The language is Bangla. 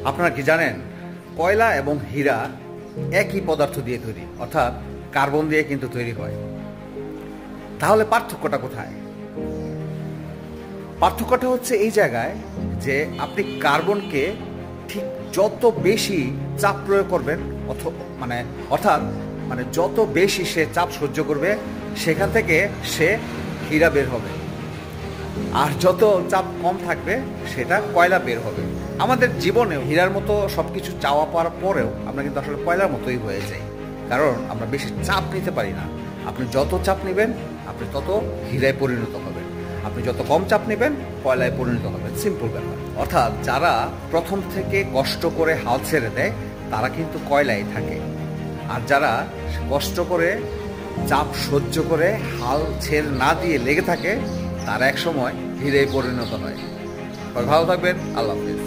আপনারা কি জানেন কয়লা এবং হীরা একই পদার্থ দিয়ে তৈরি, অর্থাৎ কার্বন দিয়ে কিন্তু তৈরি হয়। তাহলে পার্থক্যটা কোথায়? পার্থক্যটা হচ্ছে এই জায়গায় যে আপনি কার্বনকে ঠিক যত বেশি চাপ প্রয়োগ করবেন অর্থাৎ যত বেশি সে চাপ সহ্য করবে সেখান থেকে সে হীরা বের হবে, আর যত চাপ কম থাকবে সেটা কয়লা বের হবে। আমাদের জীবনেও হীরার মতো সবকিছু চাওয়া পাওয়ার পরেও আমরা কিন্তু আসলে কয়লার মতোই হয়ে যাই, কারণ আমরা বেশি চাপ নিতে পারি না। আপনি যত চাপ নেবেন আপনি তত হীরায় পরিণত হবেন, আপনি যত কম চাপ নেবেন কয়লায় পরিণত হবেন। সিম্পল ব্যাপার। অর্থাৎ যারা প্রথম থেকে কষ্ট করে হাল ছেড়ে দেয় তারা কিন্তু কয়লায় থাকে, আর যারা কষ্ট করে চাপ সহ্য করে হাল ছেড়ে না দিয়ে লেগে থাকে তারা এক সময় হীরায় পরিণত হয়। ভালো থাকবেন। আল্লাহ হাফেজ।